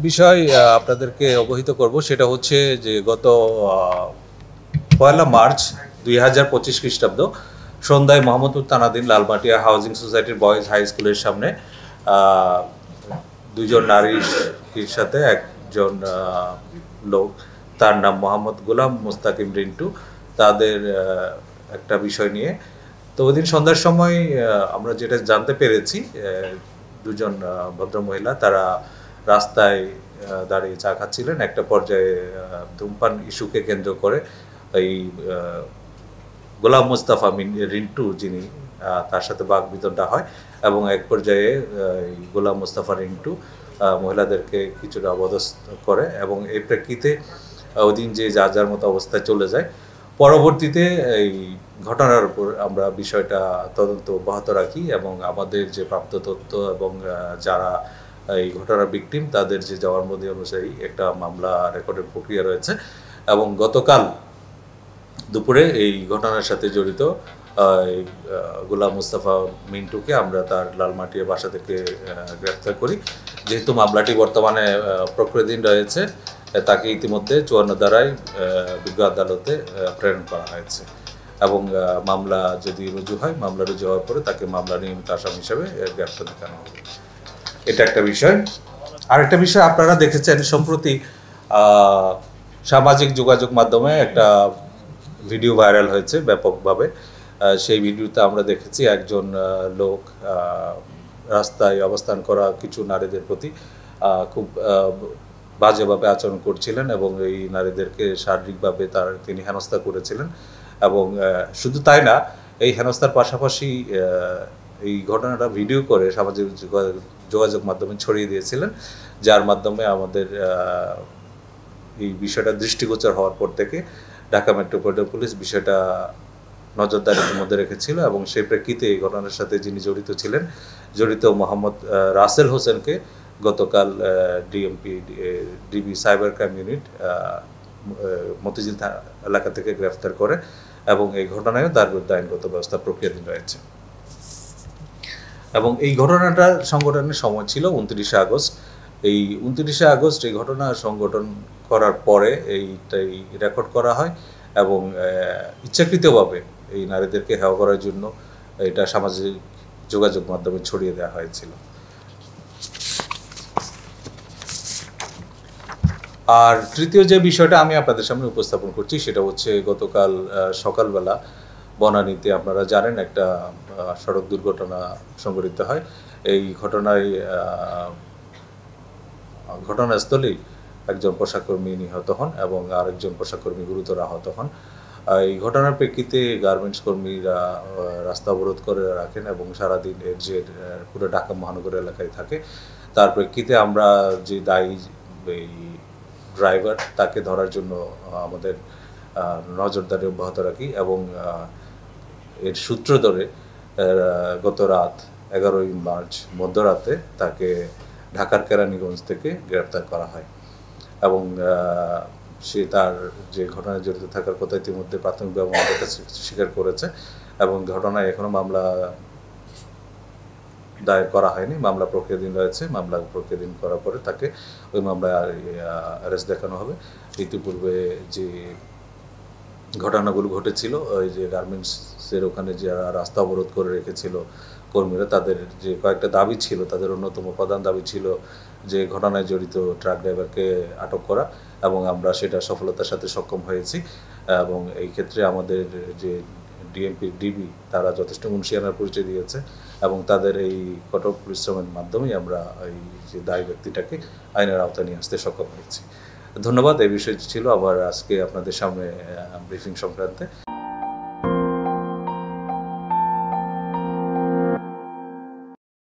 বিষয় আপনাদেরকে অবহিত করব সেটা হচ্ছে যে গত 1 মার্চ 2025 খ্রিস্টাব্দ সন্ধ্যায় মোহাম্মদপুর থানাধীন লালমাটিয়া হাউজিং সোসাইটির বয়েজ হাই স্কুলের সামনে আহ, দুইজন নারীর সাথে একজন লোক, তার নাম মোহাম্মদ গোলাম মুস্তাকিম রিন্টু, তাদের একটা বিষয় নিয়ে। তো ওই দিন সন্ধ্যার সময় আমরা যেটা জানতে পেরেছি, দুজন ভদ্রমহিলা তারা রাস্তায় দাঁড়িয়ে চা খাচ্ছিলেন। একটা পর্যায়ে ধূমপান ইস্যুকে কেন্দ্র করে এই গোলাম মোস্তফা রিন্টু যিনি, তার সাথে বাকবিতণ্ডা হয় এবং এক পর্যায়ে এই গোলাম মোস্তফা রিন্টু মহিলাদেরকে কিছুটা অবদস্থ করে এবং এই প্রেক্ষিতে ওই দিন যে যার যার মতো অবস্থায় চলে যায়। পরবর্তীতে এই ঘটনার উপর আমরা বিষয়টা তদন্ত অব্যাহত রাখি এবং আমাদের যে প্রাপ্ত তথ্য এবং যারা এই ঘটনার ভিকটিম তাদের যে জবানবন্দি অনুযায়ী একটা মামলা রেকর্ডের প্রক্রিয়া রয়েছে এবং গতকাল দুপুরে এই ঘটনার সাথে জড়িত গোলাম মুস্তাফা মিন্টুকে আমরা তার লালমাটিয়া বাসা থেকে গ্রেফতার করি। যেহেতু মামলাটি বর্তমানে প্রক্রিয়াধীন রয়েছে, তাকে ইতিমধ্যে 54 ধারায় বিজ্ঞ আদালতে প্রেরণ করা হয়েছে এবং মামলা যদি রুজু হয়, মামলা রুজু হওয়ার পরে তাকে মামলা নিয়মিত আসামি হিসেবে গ্রেফতার দেখানো হবে। এটা একটা বিষয়। আরেকটা বিষয় আপনারা দেখেছেন সম্প্রতি সামাজিক যোগাযোগ মাধ্যমে একটা ভিডিও ভাইরাল হয়েছে ব্যাপকভাবে। সেই ভিডিওতে আমরা দেখেছি একজন লোক রাস্তায় অবস্থান করা কিছু নারীদের প্রতি খুব বাজেভাবে আচরণ করছিলেন এবং এই নারীদেরকে শারীরিকভাবে তিনি হেনস্থা করেছিলেন এবং শুধু তাই না, এই হেনস্থার পাশাপাশি এই ঘটনাটা ভিডিও করে সামাজিক যোগাযোগ মাধ্যমে ছড়িয়ে দিয়েছিলেন, যার মাধ্যমে আমাদের এই বিষয়টা দৃষ্টিগোচর হওয়ার পর থেকে ঢাকা মেট্রোপলিটন পুলিশ বিষয়টা নজরদারির মধ্যে রেখেছিল এবং সেই প্রেক্ষিতে এই ঘটনার সাথে যিনি জড়িত মোহাম্মদ রাসেল হোসেনকে গতকাল DB cyber crime unit Motijheel এলাকা থেকে গ্রেফতার করে এবং এই ঘটনায়ও তার বিরুদ্ধে আইনগত ব্যবস্থা প্রক্রিয়াধীন রয়েছে। এবং এই ঘটনাটা সংগঠনের সময় ছিল 29শে আগস্ট। এই 29শে আগস্ট এই ঘটনা সংগঠন করার পরে এইটাই রেকর্ড করা হয় এবং ইচ্ছাকৃতভাবে এই নারীদেরকে হেয় করার জন্য এটা সামাজিক যোগাযোগ মাধ্যমে ছড়িয়ে দেওয়া হয়েছিল। আর তৃতীয় যে বিষয়টা আমি আপনাদের সামনে উপস্থাপন করছি সেটা হচ্ছে গতকাল সকালবেলা বনানীতে আপনারা জানেন একটা সড়ক দুর্ঘটনা সংঘটিত হয়। এই ঘটনাস্থলেই একজন পোশাককর্মী নিহত হন এবং আরেকজন পোশাককর্মী গুরুতর আহত হন। এই ঘটনার প্রেক্ষিতে গার্মেন্টস কর্মীরা রাস্তা অবরোধ করে রাখেন এবং সারাদিন এর যে পুরো ঢাকা মহানগর এলাকায় থাকে। তার প্রেক্ষিতে আমরা যে দায়ী এই ড্রাইভার তাকে ধরার জন্য আমাদের নজরদারি অব্যাহত রাখি এবং এর সূত্র ধরে গত রাত 11ই মার্চ মধ্যরাতে তাকে ঢাকার কেরানীগঞ্জ থেকে গ্রেপ্তার করা হয় এবং সে তার যে ঘটনায় জড়িত থাকার কথা ইতিমধ্যে প্রাথমিকভাবে আমাদের কাছে স্বীকার করেছে এবং ঘটনায় এখনো মামলা দায়ের করা হয়নি, মামলা প্রক্রিয়াধীন রয়েছে। মামলা প্রক্রিয়াধীন করার পরে তাকে ওই মামলায় অ্যারেস্ট দেখানো হবে। ইতিপূর্বে যে ঘটনাগুলো ঘটেছিল, ওই যে গার্মেন্টসের ওখানে যারা রাস্তা অবরোধ করে রেখেছিল কর্মীরা, তাদের যে কয়েকটা দাবি ছিল, তাদের অন্যতম প্রধান দাবি ছিল যে ঘটনায় জড়িত ট্রাক ড্রাইভারকে আটক করা এবং আমরা সেটা সফলতার সাথে সক্ষম হয়েছি এবং এই ক্ষেত্রে আমাদের যে ডিবি তারা যথেষ্ট হুঁশিয়ানার পরিচয় দিয়েছে এবং তাদের এই কঠোর পরিশ্রমের মাধ্যমেই আমরা এই যে দায়ী ব্যক্তিটাকে আইনের আওতায় নিয়ে আসতে সক্ষম হয়েছি। ধন্যবাদ। এই বিষয়টি ছিল আবার আজকে আপনাদের সামনে ব্রিফিং সংক্রান্তে।